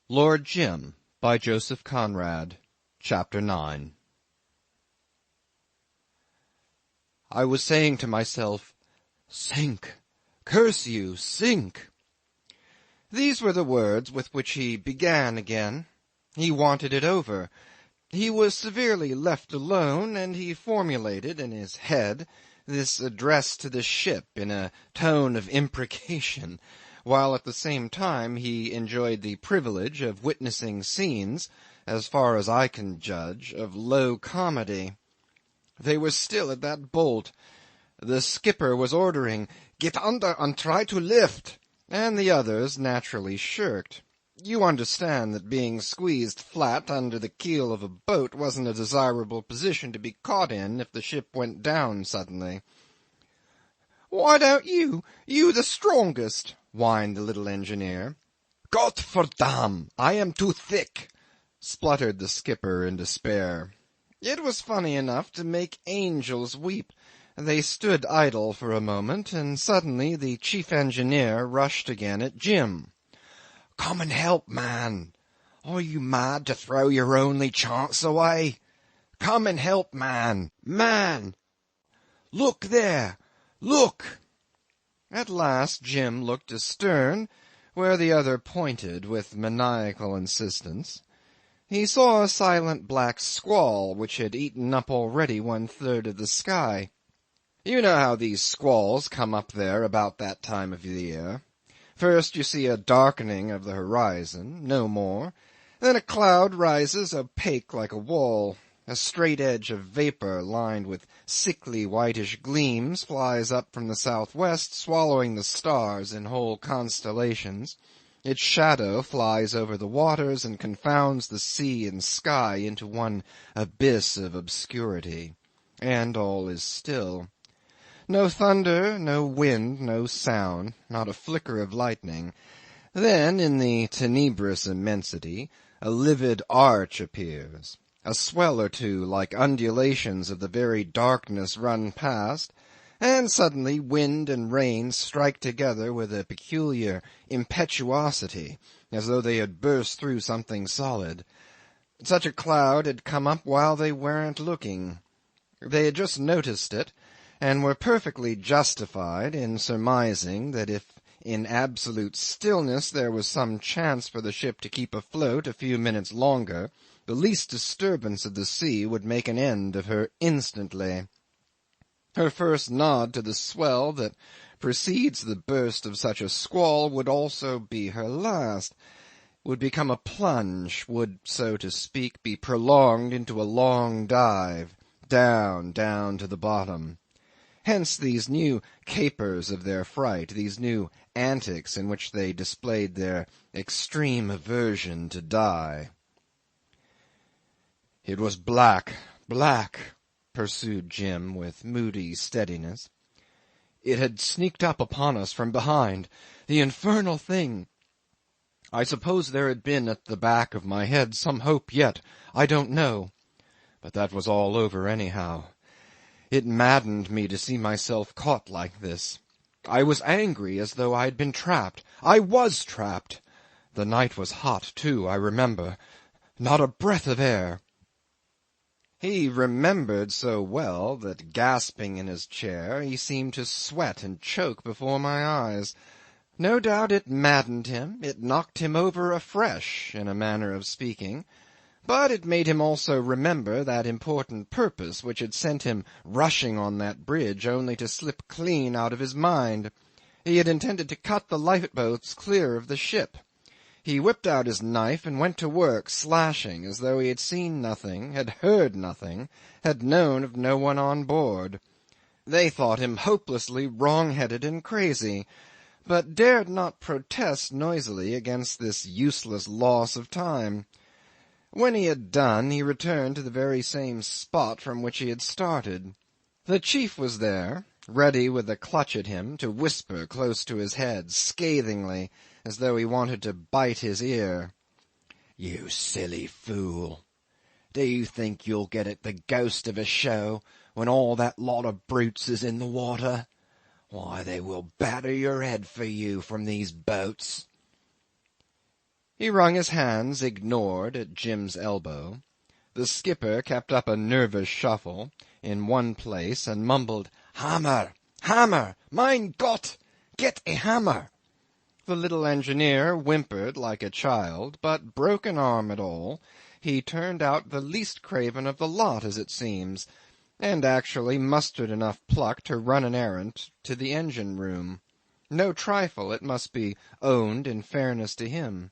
Lord Jim by Joseph Conrad. Chapter 9. I was saying to myself, "Sink! Curse you, sink!" These were the words with which he began again. He wanted it over. He was severely left alone, and he formulated in his head this address to the ship in a tone of imprecation, while at the same time he enjoyed the privilege of witnessing scenes, as far as I can judge, of low comedy. They were still at that bolt. The skipper was ordering, "Get under and try to lift," and the others naturally shirked. You understand that being squeezed flat under the keel of a boat wasn't a desirable position to be caught in if the ship went down suddenly. "Why don't you the strongest?" whined the little engineer. "Gott verdam! I am too thick," spluttered the skipper in despair. It was funny enough to make angels weep. They stood idle for a moment, and suddenly the chief engineer rushed again at Jim. "Come and help, man! Are you mad to throw your only chance away? Come and help, man! Man! Look there! Look!" At last Jim looked astern, where the other pointed with maniacal insistence. He saw a silent black squall which had eaten up already 1/3 of the sky. You know how these squalls come up there about that time of the year. First you see a darkening of the horizon, no more. Then a cloud rises opaque like a wall. A straight edge of vapour lined with sickly whitish gleams flies up from the southwest, swallowing the stars in whole constellations. Its shadow flies over the waters and confounds the sea and sky into one abyss of obscurity. And all is still. No thunder, no wind, no sound, not a flicker of lightning. Then, in the tenebrous immensity, a livid arch appears. A swell or two, like undulations of the very darkness, run past, and suddenly wind and rain strike together with a peculiar impetuosity, as though they had burst through something solid. Such a cloud had come up while they weren't looking. They had just noticed it, and were perfectly justified in surmising that if in absolute stillness there was some chance for the ship to keep afloat a few minutes longer, the least disturbance of the sea would make an end of her instantly. Her first nod to the swell that precedes the burst of such a squall would also be her last, would become a plunge, would, so to speak, be prolonged into a long dive, down, down to the bottom. Hence these new capers of their fright, these new antics in which they displayed their extreme aversion to die. "It was black, black," pursued Jim with moody steadiness. "It had sneaked up upon us from behind. The infernal thing! I suppose there had been at the back of my head some hope yet. I don't know. But that was all over anyhow. It maddened me to see myself caught like this. I was angry as though I had been trapped. I was trapped. The night was hot, too, I remember. Not a breath of air." He remembered so well that, gasping in his chair, he seemed to sweat and choke before my eyes. No doubt it maddened him, it knocked him over afresh, in a manner of speaking, but it made him also remember that important purpose which had sent him rushing on that bridge only to slip clean out of his mind. He had intended to cut the lifeboats clear of the ship. He whipped out his knife and went to work slashing as though he had seen nothing, had heard nothing, had known of no one on board. They thought him hopelessly wrong-headed and crazy, but dared not protest noisily against this useless loss of time. When he had done, he returned to the very same spot from which he had started. The chief was there, ready with a clutch at him, to whisper close to his head, scathingly, as though he wanted to bite his ear. "You silly fool! Do you think you'll get at the ghost of a show when all that lot of brutes is in the water? Why, they will batter your head for you from these boats." He wrung his hands, ignored, at Jim's elbow. The skipper kept up a nervous shuffle in one place and mumbled, "Hammer! Hammer! Mein Gott! Get a hammer!" The little engineer whimpered like a child, but broken arm and all, he turned out the least craven of the lot, as it seems, and actually mustered enough pluck to run an errand to the engine room. No trifle, it must be owned in fairness to him.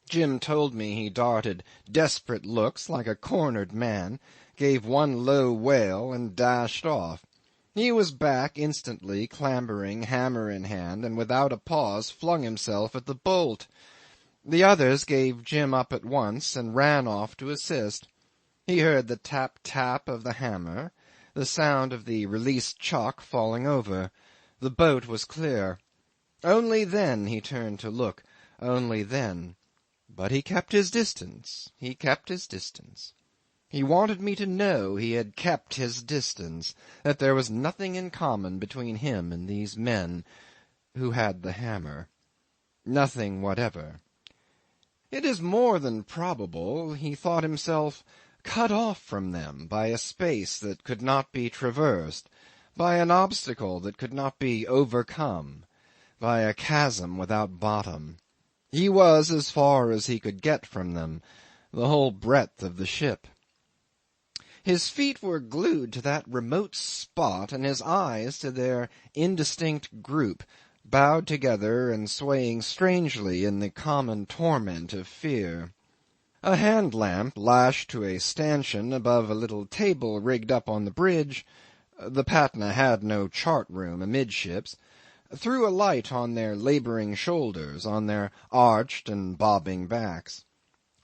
Jim told me he darted desperate looks like a cornered man, gave one low wail, and dashed off. He was back instantly, clambering, hammer in hand, and without a pause flung himself at the bolt. The others gave Jim up at once, and ran off to assist. He heard the tap-tap of the hammer, the sound of the released chock falling over. The boat was clear. Only then he turned to look, only then. But he kept his distance, he kept his distance. He wanted me to know he had kept his distance, that there was nothing in common between him and these men who had the hammer. Nothing whatever. It is more than probable he thought himself cut off from them by a space that could not be traversed, by an obstacle that could not be overcome, by a chasm without bottom. He was as far as he could get from them, the whole breadth of the ship. His feet were glued to that remote spot, and his eyes to their indistinct group, bowed together and swaying strangely in the common torment of fear. A hand lamp lashed to a stanchion above a little table rigged up on the bridge (the Patna had no chart room amidships) threw a light on their labouring shoulders, on their arched and bobbing backs.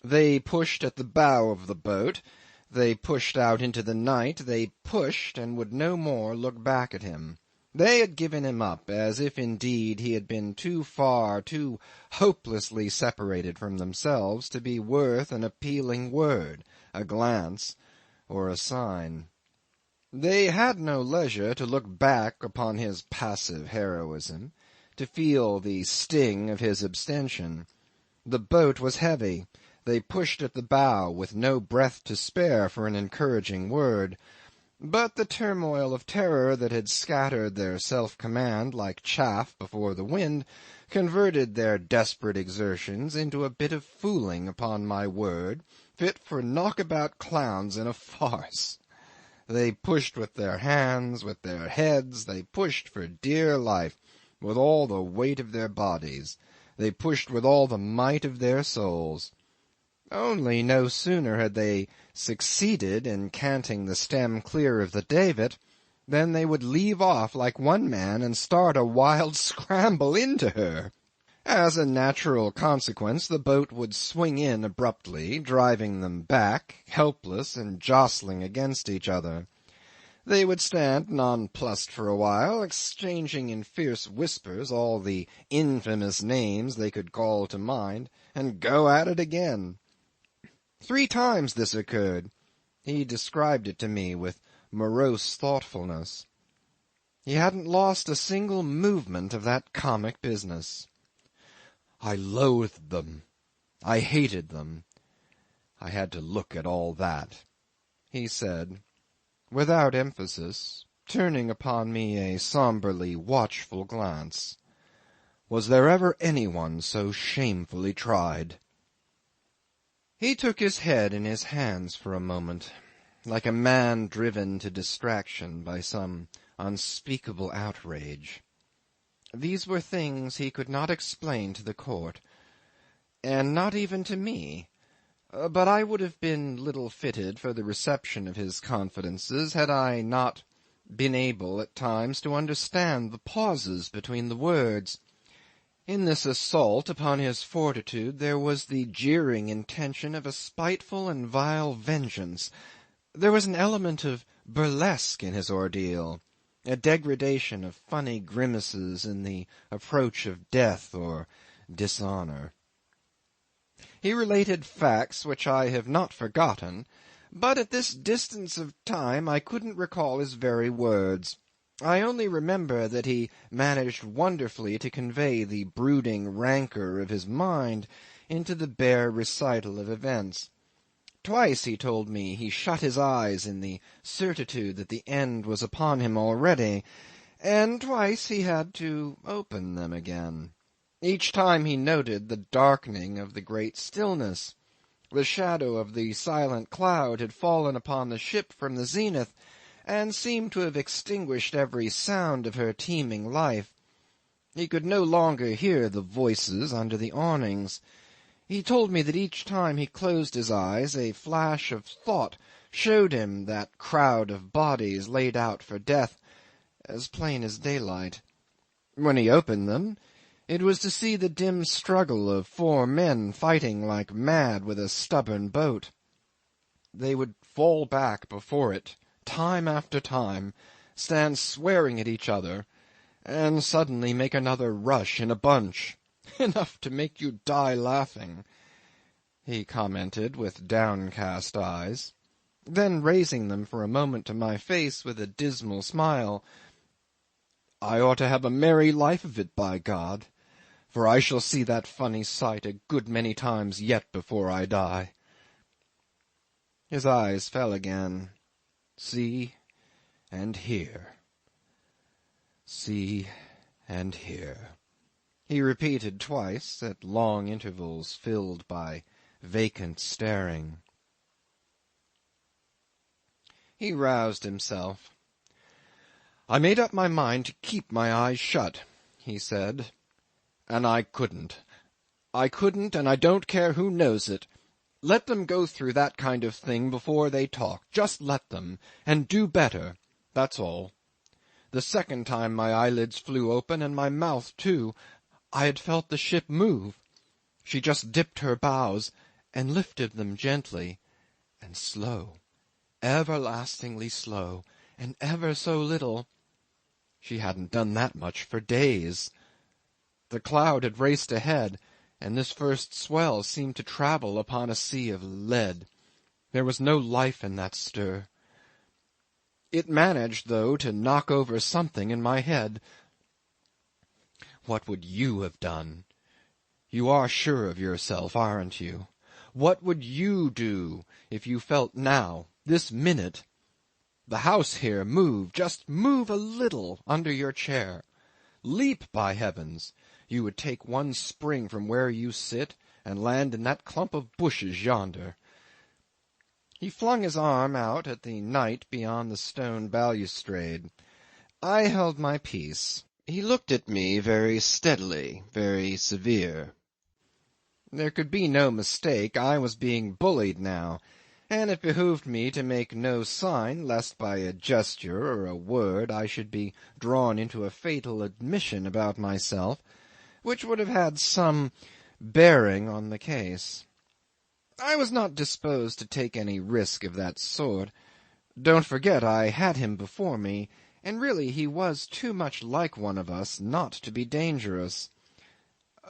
They pushed at the bow of the boat, they pushed out into the night, they pushed and would no more look back at him. They had given him up, as if indeed he had been too far, too hopelessly separated from themselves to be worth an appealing word, a glance, or a sign. They had no leisure to look back upon his passive heroism, to feel the sting of his abstention. The boat was heavy. They pushed at the bow with no breath to spare for an encouraging word. But the turmoil of terror that had scattered their self-command like chaff before the wind converted their desperate exertions into a bit of fooling, upon my word, fit for knockabout clowns in a farce. They pushed with their hands, with their heads, they pushed for dear life, with all the weight of their bodies, they pushed with all the might of their souls. Only no sooner had they succeeded in canting the stem clear of the davit than they would leave off like one man and start a wild scramble into her. As a natural consequence, the boat would swing in abruptly, driving them back, helpless and jostling against each other. They would stand nonplussed for a while, exchanging in fierce whispers all the infamous names they could call to mind, and go at it again. 3 times this occurred. He described it to me with morose thoughtfulness. He hadn't lost a single movement of that comic business. I loathed them. I hated them. I had to look at all that, he said, without emphasis, turning upon me a sombrely watchful glance. Was there ever anyone so shamefully tried? He took his head in his hands for a moment, like a man driven to distraction by some unspeakable outrage. These were things he could not explain to the court, and not even to me, but I would have been little fitted for the reception of his confidences had I not been able at times to understand the pauses between the words. In this assault upon his fortitude there was the jeering intention of a spiteful and vile vengeance. There was an element of burlesque in his ordeal, a degradation of funny grimaces in the approach of death or dishonour. He related facts which I have not forgotten, but at this distance of time I couldn't recall his very words. I only remember that he managed wonderfully to convey the brooding rancour of his mind into the bare recital of events. Twice, he told me, he shut his eyes in the certitude that the end was upon him already, and twice he had to open them again. Each time he noted the darkening of the great stillness. The shadow of the silent cloud had fallen upon the ship from the zenith, and seemed to have extinguished every sound of her teeming life. He could no longer hear the voices under the awnings. He told me that each time he closed his eyes a flash of thought showed him that crowd of bodies laid out for death, as plain as daylight. When he opened them, it was to see the dim struggle of 4 men fighting like mad with a stubborn boat. They would fall back before it, time after time, stand swearing at each other, and suddenly make another rush in a bunch, enough to make you die laughing, he commented with downcast eyes. Then raising them for a moment to my face with a dismal smile, I ought to have a merry life of it, by God, for I shall see that funny sight a good many times yet before I die. His eyes fell again. See and hear. See and hear, he repeated twice, at long intervals filled by vacant staring. He roused himself. I made up my mind to keep my eyes shut, he said, and I couldn't. I couldn't, and I don't care who knows it. Let them go through that kind of thing before they talk. Just let them, and do better. That's all. The second time my eyelids flew open, and my mouth too. I had felt the ship move. She just dipped her bows and lifted them gently and slow, everlastingly slow, and ever so little. She hadn't done that much for days. The cloud had raced ahead, and this first swell seemed to travel upon a sea of lead. There was no life in that stir. It managed, though, to knock over something in my head. What would you have done? You are sure of yourself, aren't you? What would you do if you felt now, this minute, the house here move, just move a little under your chair? Leap, by heavens! You would take one spring from where you sit and land in that clump of bushes yonder. He flung his arm out at the night beyond the stone balustrade. I held my peace. He looked at me very steadily, very severe. There could be no mistake. I was being bullied now, and it behoved me to make no sign, lest by a gesture or a word I should be drawn into a fatal admission about myself, which would have had some bearing on the case. I was not disposed to take any risk of that sort. Don't forget I had him before me, and really he was too much like one of us not to be dangerous.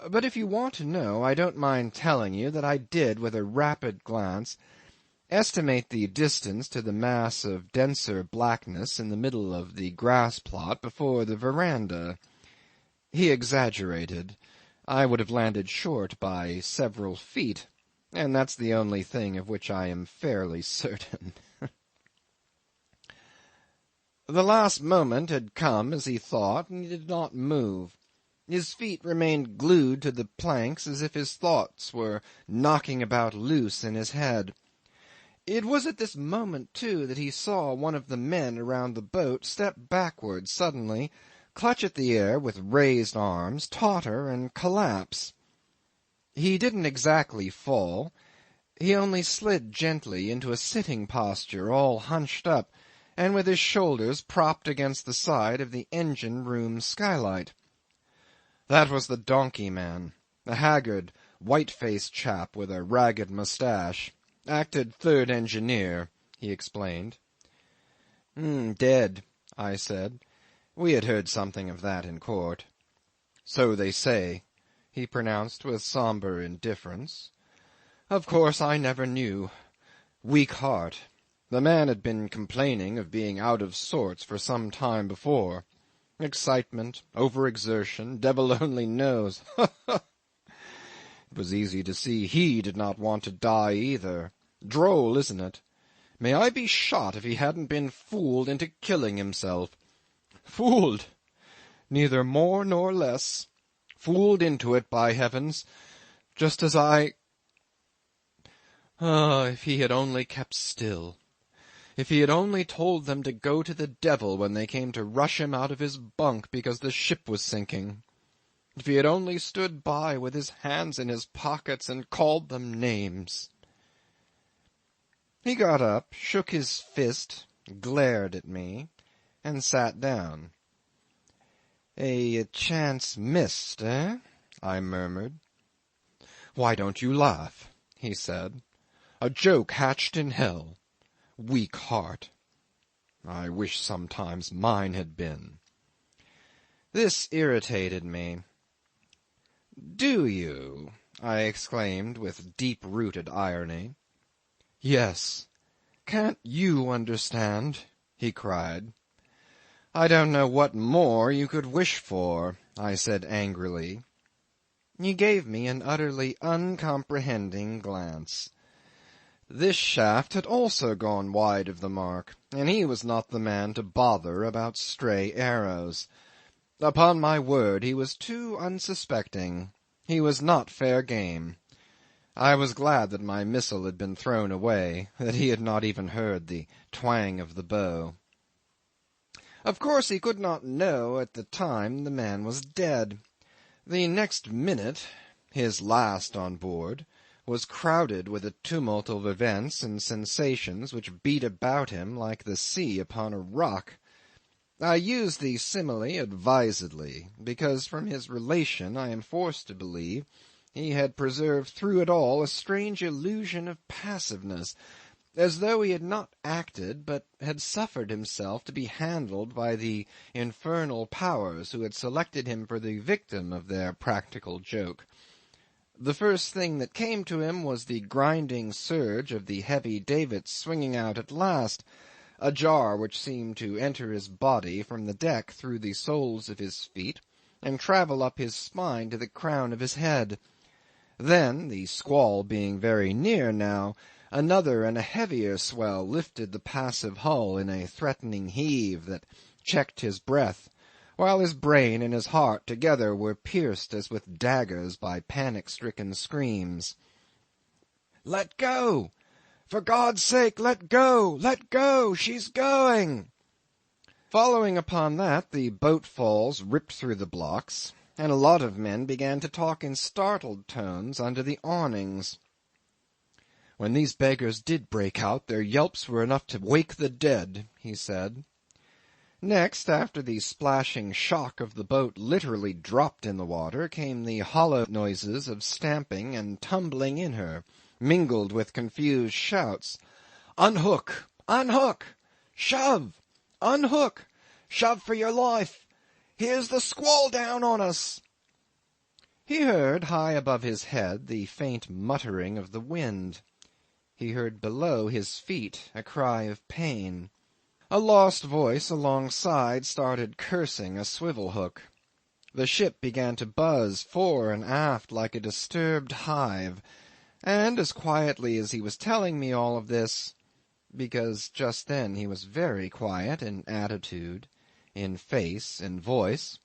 But if you want to know, I don't mind telling you that I did, with a rapid glance, estimate the distance to the mass of denser blackness in the middle of the grass plot before the verandah. He exaggerated. I would have landed short by several feet, and that's the only thing of which I am fairly certain. The last moment had come, as he thought, and he did not move. His feet remained glued to the planks as if his thoughts were knocking about loose in his head. It was at this moment, too, that he saw one of the men around the boat step backward suddenly, clutch at the air with raised arms, totter, and collapse. He didn't exactly fall. He only slid gently into a sitting posture, all hunched up, and with his shoulders propped against the side of the engine-room skylight. That was the donkey man, a haggard, white-faced chap with a ragged moustache. Acted third engineer, he explained. Dead, I said. We had heard something of that in court. So they say, he pronounced with sombre indifference. Of course I never knew. Weak heart. The man had been complaining of being out of sorts for some time before. Excitement, overexertion, devil only knows. It was easy to see he did not want to die either. Droll, isn't it? May I be shot if he hadn't been fooled into killing himself. Fooled! Neither more nor less. Fooled into it, by heavens, just as I... Ah, if he had only kept still. If he had only told them to go to the devil when they came to rush him out of his bunk because the ship was sinking. If he had only stood by with his hands in his pockets and called them names. He got up, shook his fist, glared at me, and sat down. A chance missed, eh? I murmured. Why don't you laugh? He said. A joke hatched in hell. Weak heart. I wish sometimes mine had been. This irritated me. Do you? I exclaimed with deep-rooted irony. Yes. Can't you understand? He cried. I don't know what more you could wish for, I said angrily. He gave me an utterly uncomprehending glance. This shaft had also gone wide of the mark, and he was not the man to bother about stray arrows. Upon my word, he was too unsuspecting. He was not fair game. I was glad that my missile had been thrown away, that he had not even heard the twang of the bow. Of course he could not know at the time the man was dead. The next minute, his last on board, was crowded with a tumult of events and sensations which beat about him like the sea upon a rock. I use the simile advisedly, because from his relation I am forced to believe he had preserved through it all a strange illusion of passiveness, as though he had not acted but had suffered himself to be handled by the infernal powers who had selected him for the victim of their practical joke. The first thing that came to him was the grinding surge of the heavy davits swinging out at last, a jar which seemed to enter his body from the deck through the soles of his feet and travel up his spine to the crown of his head. Then, the squall being very near now, another and a heavier swell lifted the passive hull in a threatening heave that checked his breath, while his brain and his heart together were pierced as with daggers by panic-stricken screams. "Let go! For God's sake, let go! Let go! She's going!" Following upon that, the boat-falls ripped through the blocks, and a lot of men began to talk in startled tones under the awnings. When these beggars did break out, their yelps were enough to wake the dead, he said. Next, after the splashing shock of the boat literally dropped in the water, came the hollow noises of stamping and tumbling in her, mingled with confused shouts. "Unhook! Unhook! Shove! Unhook! Shove for your life! Here's the squall down on us!" He heard, high above his head, the faint muttering of the wind. He heard below his feet a cry of pain. A lost voice alongside started cursing a swivel hook. The ship began to buzz fore and aft like a disturbed hive, and as quietly as he was telling me all of this, because just then he was very quiet in attitude, in face, in voice,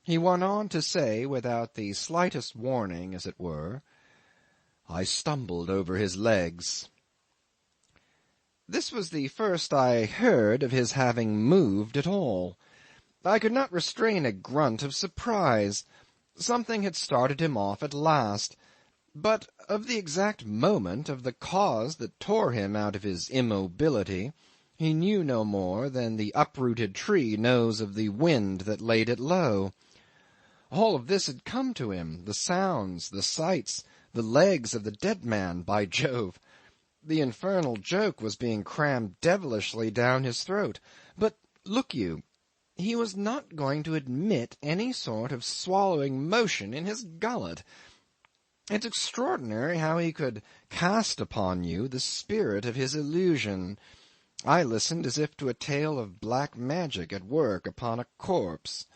he went on to say, without the slightest warning, as it were, I stumbled over his legs. This was the first I heard of his having moved at all. I could not restrain a grunt of surprise. Something had started him off at last. But of the exact moment, of the cause that tore him out of his immobility, he knew no more than the uprooted tree knows of the wind that laid it low. All of this had come to him, the sounds, the sights, the legs of the dead man, by Jove. The infernal joke was being crammed devilishly down his throat. But, look you, he was not going to admit any sort of swallowing motion in his gullet. It's extraordinary how he could cast upon you the spirit of his illusion. I listened as if to a tale of black magic at work upon a corpse.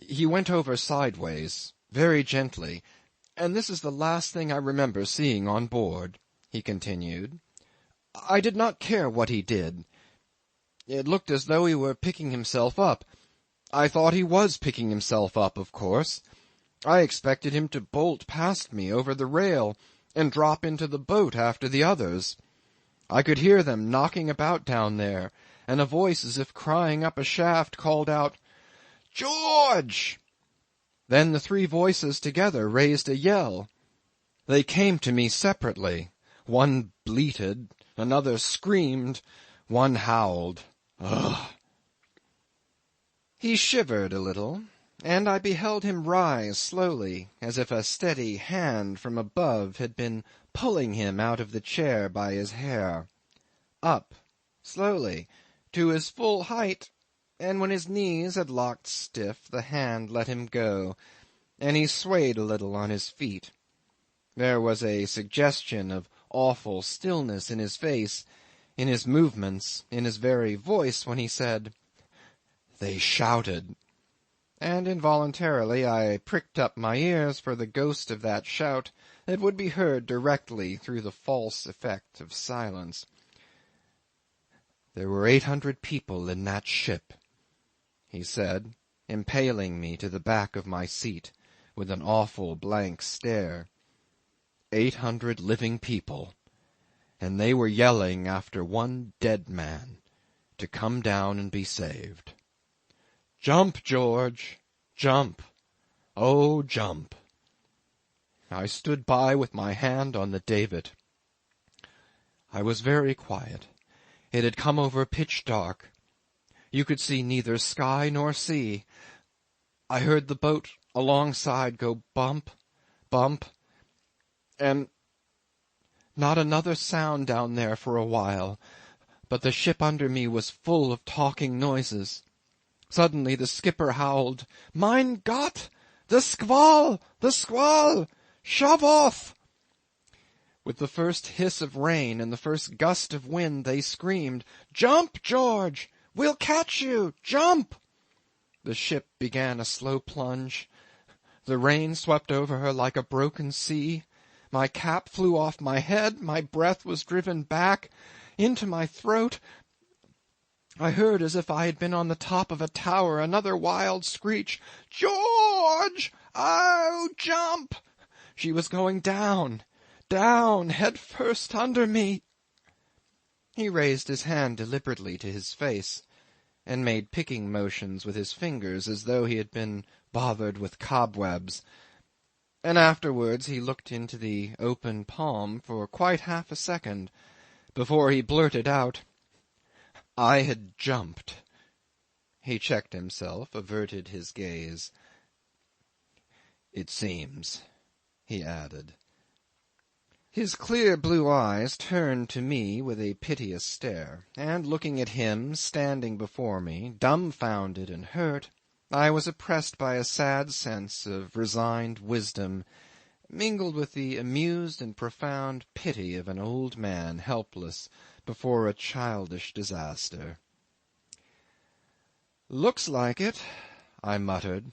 He went over sideways, very gently, and this is the last thing I remember seeing on board," he continued. "I did not care what he did. It looked as though he were picking himself up. I thought he was picking himself up, of course. I expected him to bolt past me over the rail and drop into the boat after the others. I could hear them knocking about down there, and a voice as if crying up a shaft called out, 'George!' Then the three voices together raised a yell. They came to me separately. One bleated, another screamed, one howled. Ugh!" He shivered a little, and I beheld him rise slowly, as if a steady hand from above had been pulling him out of the chair by his hair. Up, slowly, to his full height, and when his knees had locked stiff, the hand let him go, and he swayed a little on his feet. There was a suggestion of awful stillness in his face, in his movements, in his very voice when he said, "They shouted," and involuntarily I pricked up my ears for the ghost of that shout that would be heard directly through the false effect of silence. "There were 800 people in that ship," he said, impaling me to the back of my seat with an awful blank stare. 800 living people, and they were yelling after one dead man to come down and be saved. Jump, George, jump, oh, jump. I stood by with my hand on the davit. I was very quiet. It had come over pitch dark. You could see neither sky nor sea. I heard the boat alongside go bump, bump, and not another sound down there for a while, but the ship under me was full of talking noises. Suddenly the skipper howled, "Mein Gott! The squall! The squall! Shove off!" With the first hiss of rain and the first gust of wind they screamed, "Jump, George! We'll catch you! Jump!" The ship began a slow plunge. The rain swept over her like a broken sea. My cap flew off my head. My breath was driven back into my throat. I heard, as if I had been on the top of a tower, another wild screech. "George! Oh, jump!" She was going down, down, head first under me. He raised his hand deliberately to his face, and made picking motions with his fingers as though he had been bothered with cobwebs, and afterwards he looked into the open palm for quite half a second before he blurted out, "I had jumped." He checked himself, averted his gaze. "It seems," he added. His clear blue eyes turned to me with a piteous stare, and looking at him standing before me, dumbfounded and hurt, I was oppressed by a sad sense of resigned wisdom, mingled with the amused and profound pity of an old man helpless before a childish disaster. "Looks like it," I muttered.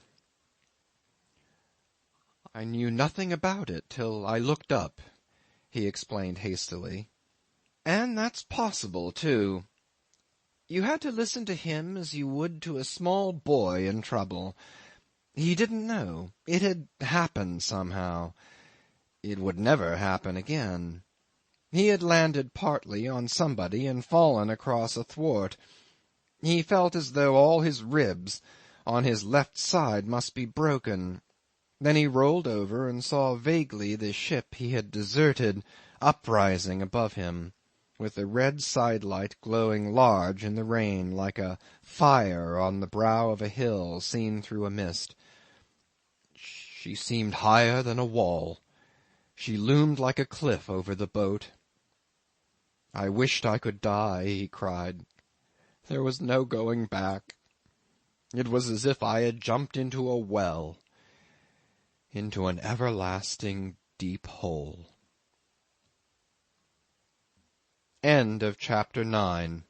"I knew nothing about it till I looked up," he explained hastily. "And that's possible, too. You had to listen to him as you would to a small boy in trouble. He didn't know. It had happened somehow. It would never happen again. He had landed partly on somebody and fallen across a thwart. He felt as though all his ribs on his left side must be broken. Then he rolled over and saw vaguely the ship he had deserted uprising above him, with the red sidelight glowing large in the rain like a fire on the brow of a hill seen through a mist. She seemed higher than a wall. She loomed like a cliff over the boat. I wished I could die, he cried. There was no going back. It was as if I had jumped into a well, into an everlasting deep hole. End of chapter 9.